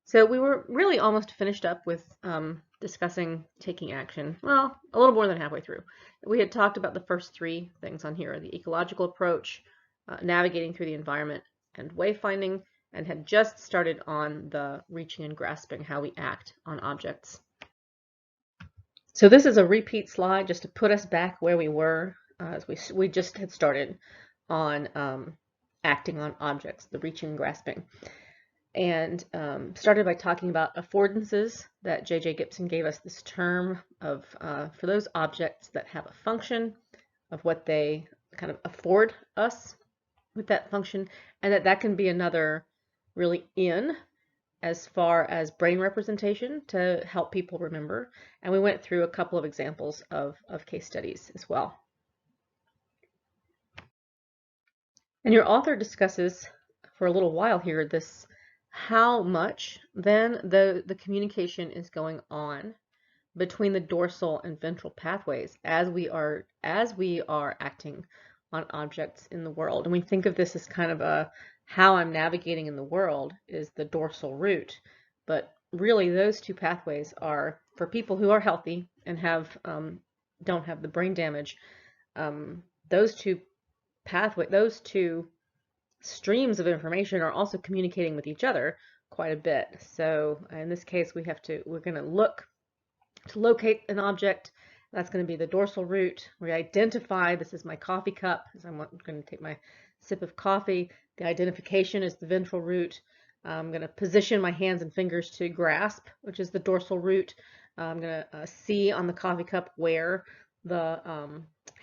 So we were really almost finished up with discussing taking action. Well, a little more than halfway through. We had talked about the first three things on here, the ecological approach, navigating through the environment, and wayfinding, and had just started on the reaching and grasping, how we act on objects. So this is a repeat slide just to put us back where we were as we just had started on acting on objects, the reaching and grasping. And started by talking about affordances, that J.J. Gibson gave us this term of for those objects that have a function, of what they kind of afford us with that function, and that can be another really in as far as brain representation to help people remember. And we went through a couple of examples of case studies as well. And your author discusses for a little while here this how much then the communication is going on between the dorsal and ventral pathways as we are acting on objects in the world. And we think of this as kind of a how I'm navigating in the world is the dorsal route, but really those two pathways are for people who are healthy and have don't have the brain damage. Those two streams of information are also communicating with each other quite a bit. So in this case, we're going to look to locate an object. That's going to be the dorsal route. We identify, this is my coffee cup, as I'm going to take my sip of coffee. The identification is the ventral route. I'm going to position my hands and fingers to grasp, which is the dorsal route. I'm going to see on the coffee cup where the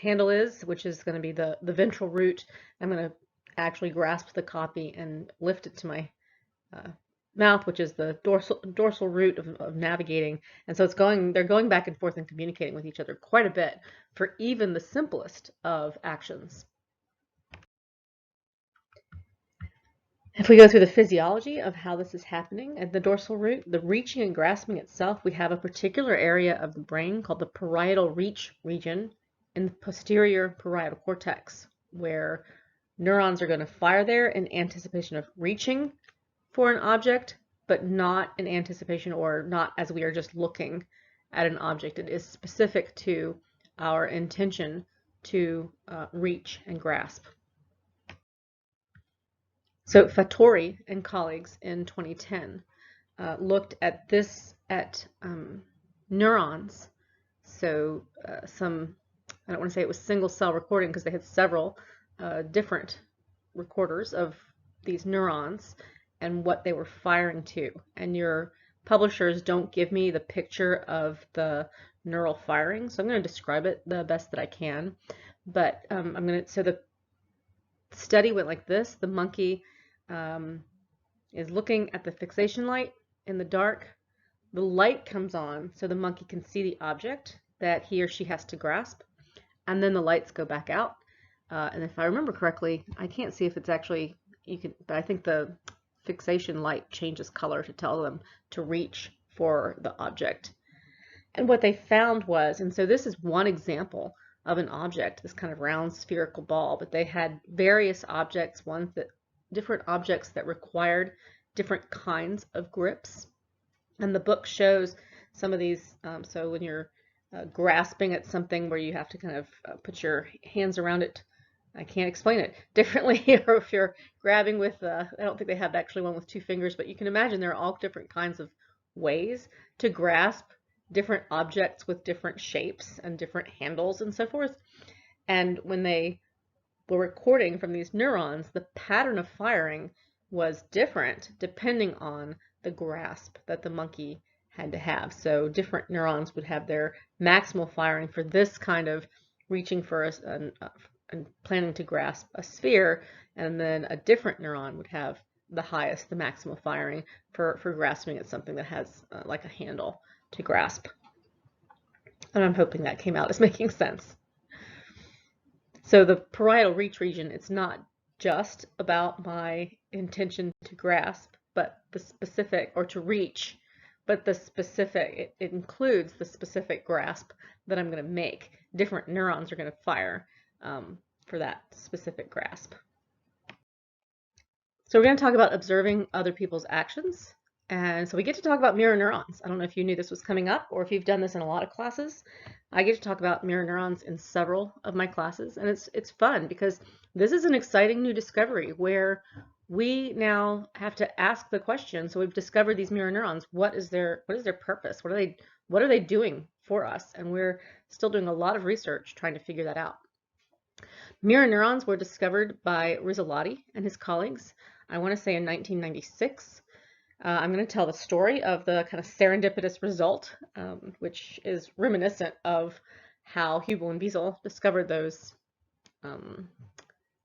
handle is, which is going to be the ventral route. I'm going to actually grasp the coffee and lift it to my mouth, which is the dorsal route of navigating. And so they're going back and forth and communicating with each other quite a bit for even the simplest of actions. If we go through the physiology of how this is happening at the dorsal route, the reaching and grasping itself, we have a particular area of the brain called the parietal reach region in the posterior parietal cortex, where neurons are going to fire there in anticipation of reaching for an object, but not in anticipation or not as we are just looking at an object. It is specific to our intention to reach and grasp. So Fattori and colleagues in 2010 looked at neurons. So I don't want to say it was single cell recording because they had several different recorders of these neurons and what they were firing to. And your publishers don't give me the picture of the neural firing, so I'm going to describe it the best that I can. But so the study went like this. The monkey is looking at the fixation light in the dark. The light comes on so the monkey can see the object that he or she has to grasp, and then the lights go back out. And if I remember correctly, I can't see if it's actually, but I think the fixation light changes color to tell them to reach for the object. And what they found was, and so this is one example of an object, this kind of round spherical ball, but they had various objects, different objects that required different kinds of grips. And the book shows some of these, so when you're grasping at something where you have to kind of put your hands around it, I can't explain it differently, or if you're grabbing with, I don't think they have actually one with 2 fingers, but you can imagine there are all different kinds of ways to grasp different objects with different shapes and different handles and so forth. And when they were recording from these neurons, the pattern of firing was different depending on the grasp that the monkey had to have. So different neurons would have their maximal firing for this kind of reaching for and planning to grasp a sphere, and then a different neuron would have the maximal firing for grasping at something that has like a handle to grasp. And I'm hoping that came out as making sense. So the parietal reach region, it's not just about my intention to grasp, but the specific, or to reach, but the specific, it includes the specific grasp that I'm going to make. Different neurons are going to fire for that specific grasp. So we're going to talk about observing other people's actions And so we get to talk about mirror neurons. I don't know if you knew this was coming up or if you've done this in a lot of classes. I get to talk about mirror neurons in several of my classes, and it's fun because this is an exciting new discovery where we now have to ask the question. So we've discovered these mirror neurons. What is their purpose? What are they doing for us? And we're still doing a lot of research trying to figure that out. Mirror neurons were discovered by Rizzolatti and his colleagues, I want to say in 1996. I'm going to tell the story of the kind of serendipitous result, which is reminiscent of how Hubel and Wiesel discovered those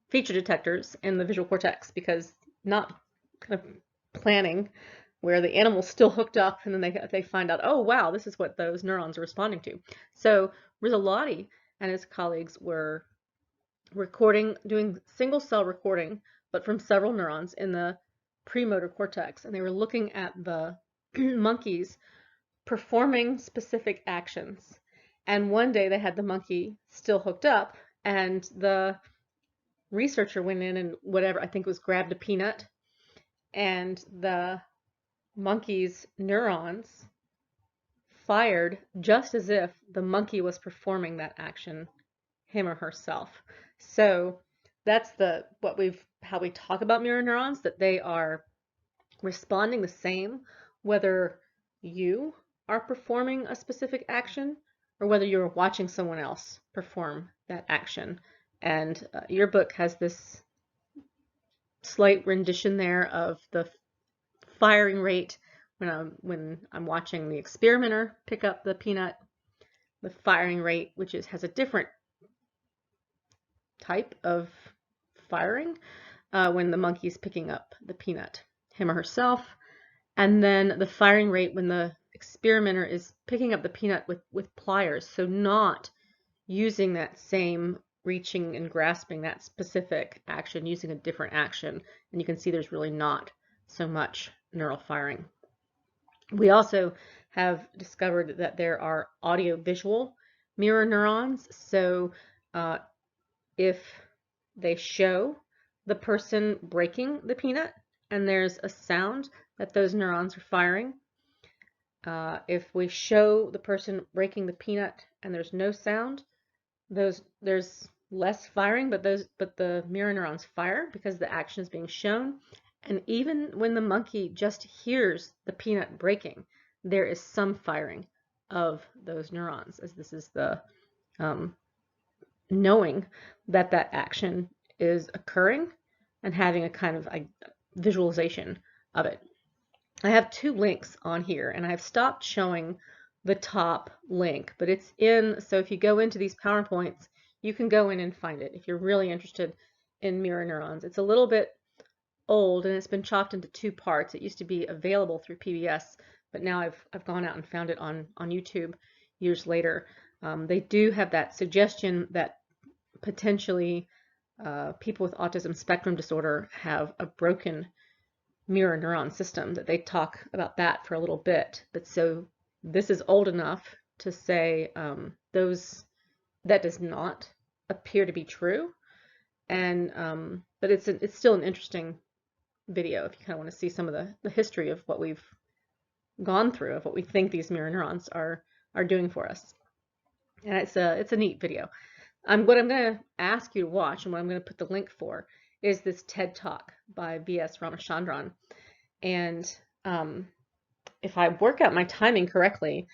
feature detectors in the visual cortex, because not kind of planning where the animal's still hooked up and then they find out, oh wow, this is what those neurons are responding to. So Rizzolatti and his colleagues were doing single cell recording, but from several neurons in the premotor cortex, and they were looking at the monkeys performing specific actions. And one day they had the monkey still hooked up, and the researcher went in and whatever, I think it was, grabbed a peanut, and the monkey's neurons fired just as if the monkey was performing that action, him or herself. So that's how we talk about mirror neurons, that they are responding the same whether you are performing a specific action or whether you're watching someone else perform that action. And your book has this slight rendition there of the firing rate when I'm watching the experimenter pick up the peanut, the firing rate, which has a different type of firing when the monkey's picking up the peanut, him or herself, and then the firing rate when the experimenter is picking up the peanut with pliers, so not using that same reaching and grasping, that specific action, using a different action, and you can see there's really not so much neural firing. We also have discovered that there are audio-visual mirror neurons, so if they show the person breaking the peanut and there's a sound, that those neurons are firing. If we show the person breaking the peanut and there's no sound, there's less firing, but the mirror neurons fire because the action is being shown. And even when the monkey just hears the peanut breaking, there is some firing of those neurons, as this is the knowing that that action is occurring and having a kind of visualization of it. I have two links on here, and I've stopped showing the top link, but it's in, so if you go into these PowerPoints, you can go in and find it if you're really interested in mirror neurons. It's a little bit old and it's been chopped into two parts. It used to be available through PBS, but now I've gone out and found it on YouTube years later. They do have that suggestion that potentially people with autism spectrum disorder have a broken mirror neuron system, that they talk about that for a little bit. But so this is old enough to say that does not appear to be true, and but it's still an interesting video if you kind of want to see some of the history of what we've gone through, of what we think these mirror neurons are doing for us. And it's a neat video. What I'm going to ask you to watch, and what I'm going to put the link for, is this TED Talk by V.S. Ramachandran. And if I work out my timing correctly,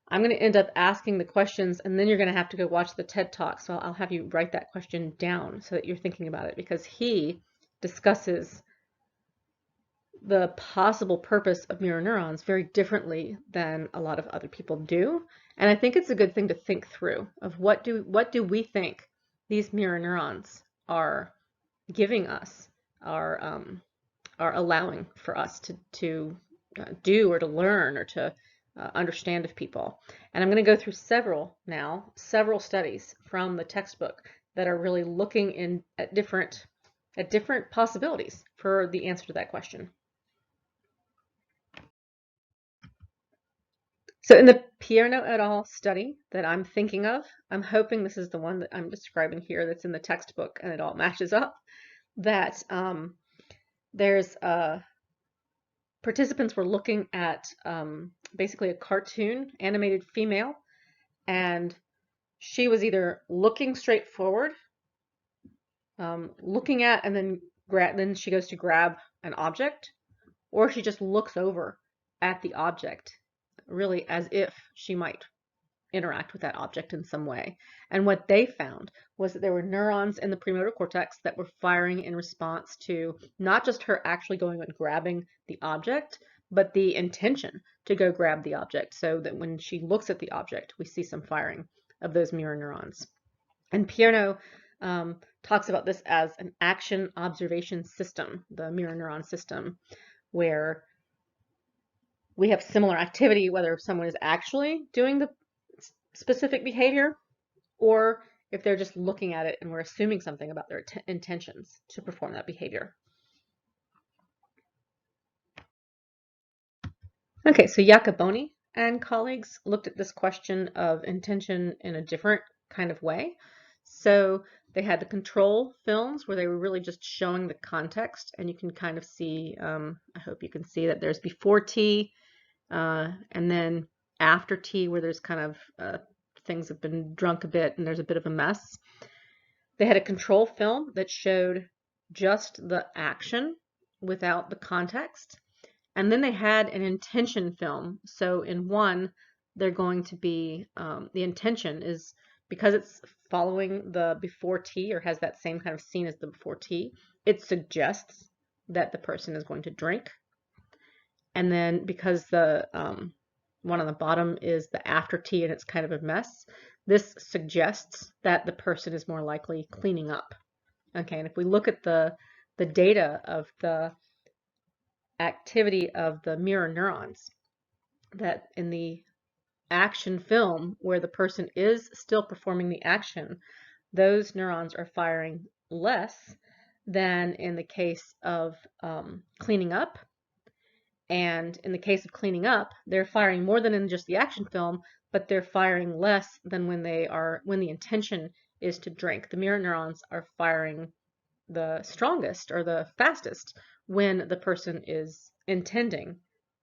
I'm going to end up asking the questions, and then you're going to have to go watch the TED Talk. So I'll have you write that question down so that you're thinking about it, because he discusses the possible purpose of mirror neurons very differently than a lot of other people do. And I think it's a good thing to think through of what do we think these mirror neurons are giving us, are allowing for us to do or to learn or to understand of people. And I'm going to go through several studies from the textbook that are really looking at different possibilities for the answer to that question. So in the Pierno et al. Study that I'm thinking of, I'm hoping this is the one that I'm describing here that's in the textbook and it all matches up, that there's a participants were looking at basically a cartoon animated female, and she was either looking straight forward, looking at, and then she goes to grab an object, or she just looks over at the object, really as if she might interact with that object in some way. And what they found was that there were neurons in the premotor cortex that were firing in response to not just her actually going and grabbing the object, but the intention to go grab the object, so that when she looks at the object, we see some firing of those mirror neurons. And Pierno talks about this as an action observation system, the mirror neuron system, where we have similar activity whether someone is actually doing the specific behavior or if they're just looking at it and we're assuming something about their intentions to perform that behavior. Okay, so Iacoboni and colleagues looked at this question of intention in a different kind of way. So they had the control films where they were really just showing the context, and you can kind of see, I hope you can see that there's before T and then after T where there's kind of things have been drunk a bit and there's a bit of a mess. They had a control film that showed just the action without the context. And then they had an intention film. So in one, they're going to be, the intention is, because it's following the before T or has that same kind of scene as the before T, it suggests that the person is going to drink. And then because the one on the bottom is the after T and it's kind of a mess, this suggests that the person is more likely cleaning up. Okay, and if we look at the data of the activity of the mirror neurons, that in the action film where the person is still performing the action, those neurons are firing less than in the case of cleaning up. And in the case of cleaning up, they're firing more than in just the action film, but they're firing less than when the intention is to drink. The mirror neurons are firing the strongest or the fastest when the person is intending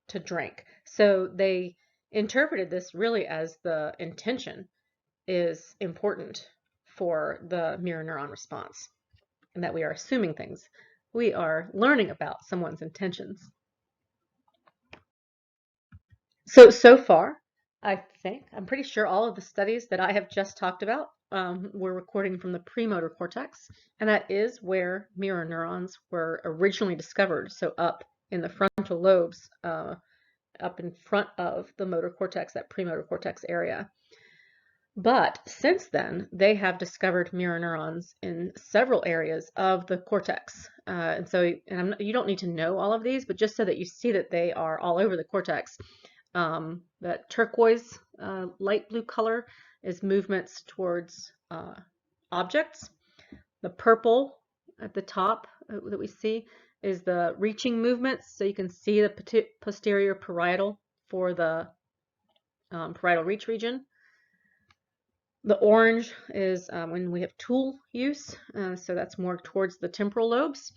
to drink. So they interpreted this really as the intention is important for the mirror neuron response, and that we are assuming things. We are learning about someone's intentions. So far, I'm pretty sure all of the studies that I have just talked about were recording from the premotor cortex, and that is where mirror neurons were originally discovered, so up in the frontal lobes, up in front of the motor cortex, that premotor cortex area. But since then, they have discovered mirror neurons in several areas of the cortex. You don't need to know all of these, but just so that you see that they are all over the cortex. That turquoise light blue color is movements towards objects. The purple at the top that we see is the reaching movements, so you can see the posterior parietal for the parietal reach region. The orange is when we have tool use, so that's more towards the temporal lobes.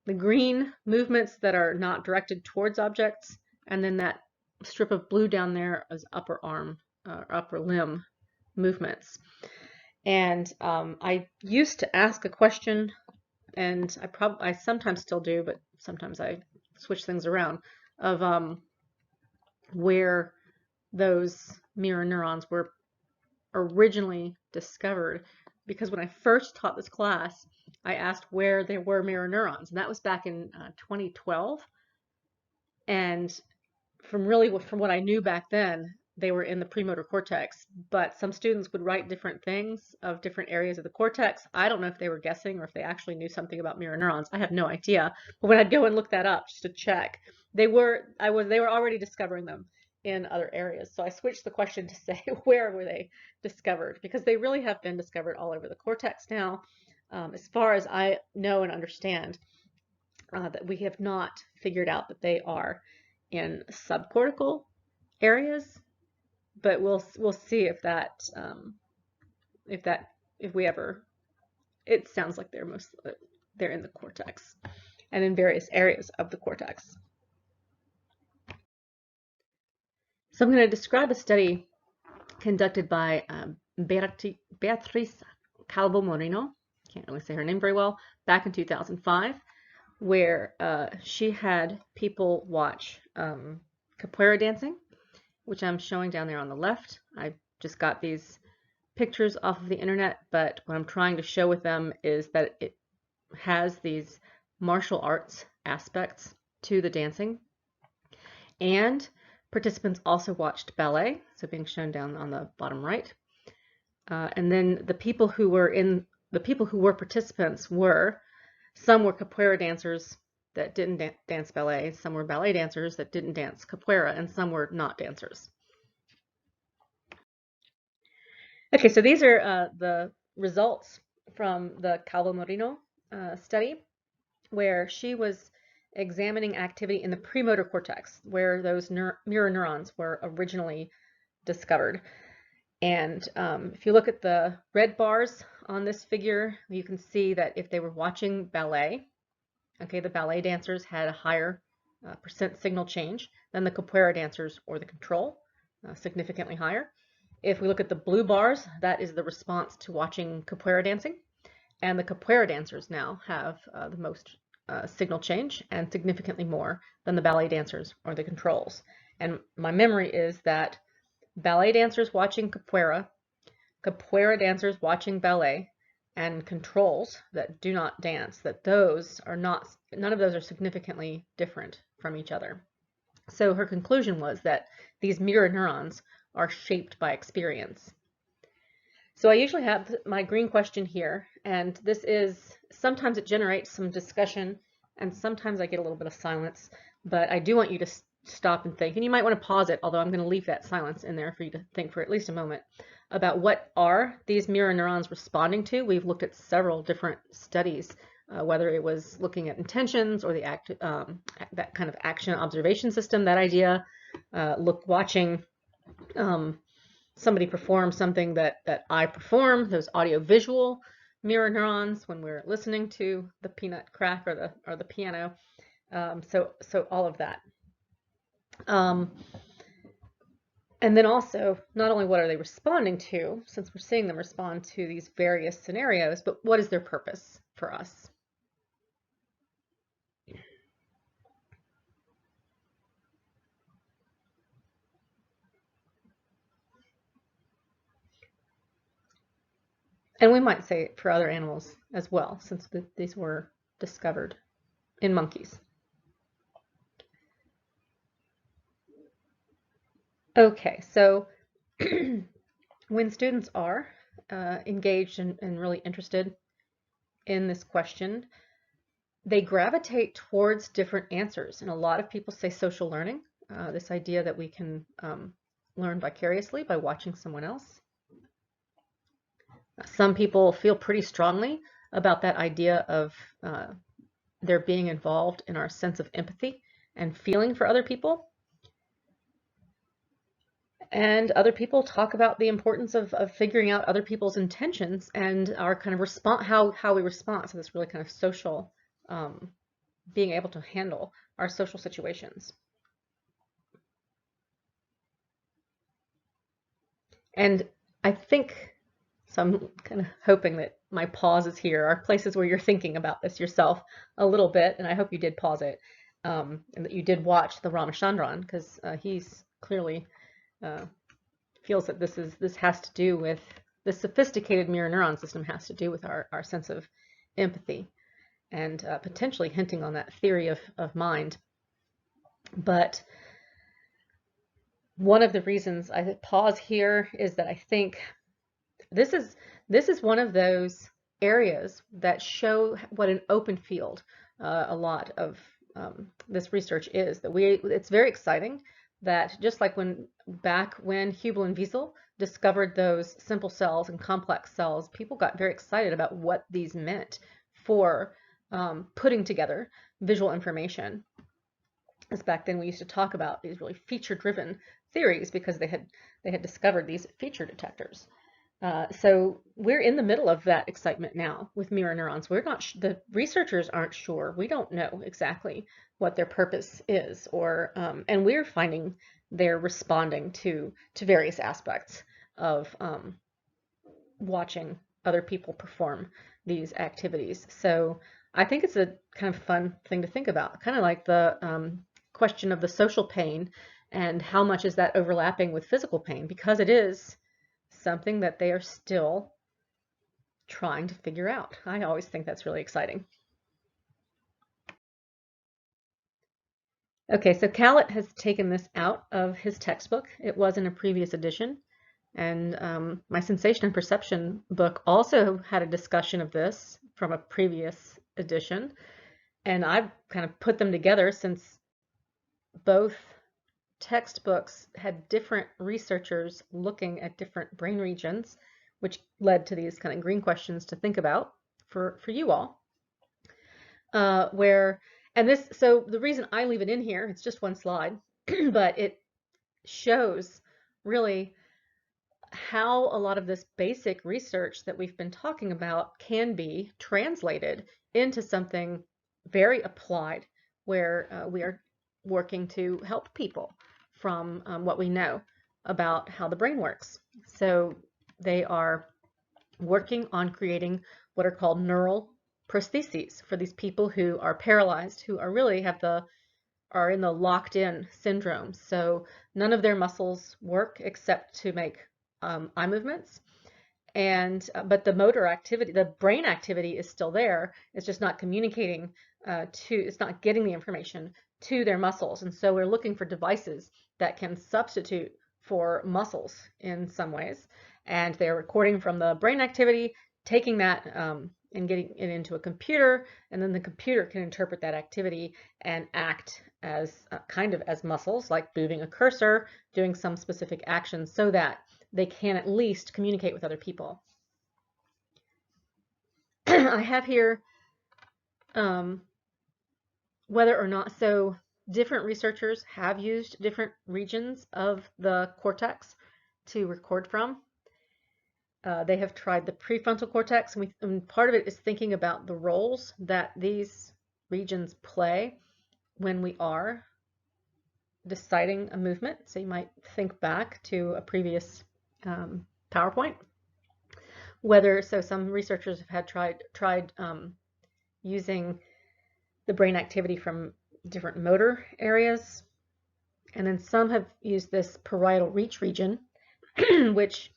The green movements that are not directed towards objects, and then that strip of blue down there is upper arm, upper limb movements. And I used to ask a question, and I sometimes still do, but sometimes I switch things around, of where those mirror neurons were originally discovered. Because when I first taught this class, I asked where there were mirror neurons, and that was back in 2012. And from what I knew back then, they were in the premotor cortex, but some students would write different things of different areas of the cortex. I don't know if they were guessing or if they actually knew something about mirror neurons. I have no idea. But when I'd go and look that up just to check, they were already discovering them in other areas. So I switched the question to say, where were they discovered? Because they really have been discovered all over the cortex now. As far as I know and understand, that we have not figured out that they are in subcortical areas, but we'll see if we ever. It sounds like they're in the cortex and in various areas of the cortex. So I'm going to describe a study conducted by Beatriz Calvo Moreno, can't really say her name very well, back in 2005, where she had people watch capoeira dancing, which I'm showing down there on the left. I just got these pictures off of the internet, but what I'm trying to show with them is that it has these martial arts aspects to the dancing. And participants also watched ballet, so being shown down on the bottom right. And then the people who were participants were, some were capoeira dancers that didn't dance ballet, some were ballet dancers that didn't dance capoeira, and some were not dancers. Okay, so these are the results from the Calvo Moreno study, where she was examining activity in the premotor cortex, where those mirror neurons were originally discovered. And if you look at the red bars on this figure, you can see that if they were watching ballet, okay, the ballet dancers had a higher percent signal change than the capoeira dancers or the control, significantly higher. If we look at the blue bars, that is the response to watching capoeira dancing. And the capoeira dancers now have the most signal change and significantly more than the ballet dancers or the controls. And my memory is that ballet dancers watching capoeira, capoeira dancers watching ballet, and controls that do not dance, that those are not, none of those are significantly different from each other. So her conclusion was that these mirror neurons are shaped by experience. So I usually have my green question here, and this is, sometimes it generates some discussion, and sometimes I get a little bit of silence, but I do want you to stop and think, and you might want to pause it, although I'm going to leave that silence in there for you to think for at least a moment about what are these mirror neurons responding to. We've looked at several different studies, whether it was looking at intentions or the that kind of action observation system, that idea, watching somebody perform something that I perform, those audio-visual mirror neurons when we're listening to the peanut crack or the piano. So all of that. And then also, not only what are they responding to, since we're seeing them respond to these various scenarios, but what is their purpose for us? And we might say it for other animals as well, since these were discovered in monkeys. Okay, so when students are engaged and really interested in this question, they gravitate towards different answers. And a lot of people say social learning, this idea that we can learn vicariously by watching someone else. Some people feel pretty strongly about that idea of their being involved in our sense of empathy and feeling for other people. And other people talk about the importance of figuring out other people's intentions and our kind of response, how we respond. So this really kind of social, being able to handle our social situations. And I think, so I'm kind of hoping that my pauses here are places where you're thinking about this yourself a little bit, and I hope you did pause it, and that you did watch the Ramachandran, because he's clearly feels that this has to do with, the sophisticated mirror neuron system has to do with our sense of empathy, and potentially hinting on that theory of mind. But one of the reasons I pause here is that I think this is one of those areas that show what an open field a lot of this research is. That it's very exciting that just like back when Hubel and Wiesel discovered those simple cells and complex cells, people got very excited about what these meant for putting together visual information. As back then we used to talk about these really feature-driven theories because they had discovered these feature detectors. So we're in the middle of that excitement now with mirror neurons. We're not, the researchers aren't sure. We don't know exactly what their purpose is, or and we're finding they're responding to various aspects of watching other people perform these activities. So I think it's a kind of fun thing to think about, kind of like the question of the social pain and how much is that overlapping with physical pain, because it is something that they are still trying to figure out. I always think that's really exciting. Okay, so Callett has taken this out of his textbook. It was in a previous edition. And my Sensation and Perception book also had a discussion of this from a previous edition. And I've kind of put them together since both textbooks had different researchers looking at different brain regions, which led to these kind of green questions to think about for you all. So the reason I leave it in here, it's just one slide, but it shows really how a lot of this basic research that we've been talking about can be translated into something very applied, where we are working to help people from what we know about how the brain works. So they are working on creating what are called neural prostheses for these people who are paralyzed, who are really are in the locked in syndrome. So none of their muscles work except to make eye movements. But the motor activity, the brain activity is still there. It's just not communicating it's not getting the information to their muscles. And so we're looking for devices that can substitute for muscles in some ways. And they're recording from the brain activity, taking that and getting it into a computer, and then the computer can interpret that activity and act as kind of as muscles, like moving a cursor, doing some specific action, so that they can at least communicate with other people. I have here whether or not, so different researchers have used different regions of the cortex to record from. They have tried the prefrontal cortex, and part of it is thinking about the roles that these regions play when we are deciding a movement. So you might think back to a previous PowerPoint. So some researchers have had tried using the brain activity from different motor areas, and then some have used this parietal reach region, which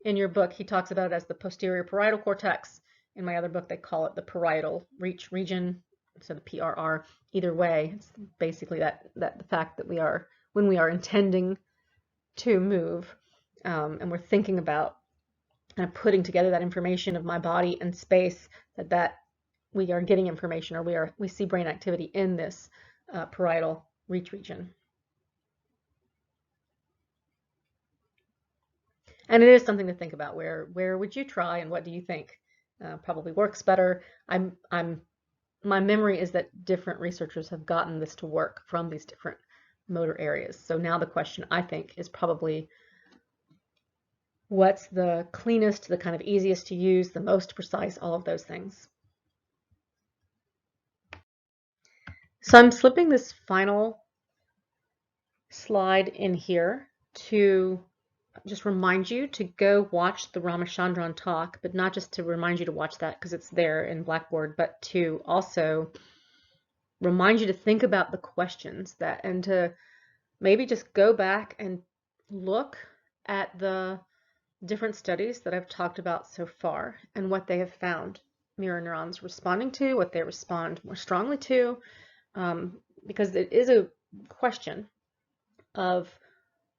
in your book he talks about it as the posterior parietal cortex. In my other book they call it the parietal reach region, so the PRR. Either way, it's basically that the fact that when we are intending to move, and we're thinking about and putting together that information of my body and space, that we are getting information, or we see brain activity in this parietal reach region. And it is something to think about. Where would you try, and what do you think probably works better? My memory is that different researchers have gotten this to work from these different motor areas. So now the question, I think, is probably what's the cleanest, the kind of easiest to use, the most precise, all of those things. So I'm slipping this final slide in here to just remind you to go watch the Ramachandran talk, but not just to remind you to watch that because it's there in Blackboard, but to also remind you to think about the questions and to maybe just go back and look at the different studies that I've talked about so far and what they have found mirror neurons responding to, what they respond more strongly to, because it is a question of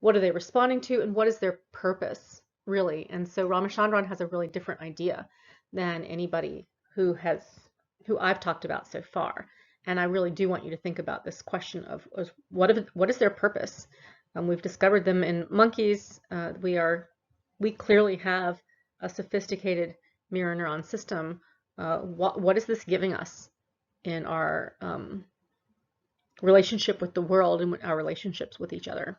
what are they responding to and what is their purpose really. And so Ramachandran has a really different idea than anybody who I've talked about so far. And I really do want you to think about this question of what is their purpose. We've discovered them in monkeys. We clearly have a sophisticated mirror neuron system. What is this giving us in our relationship with the world and our relationships with each other?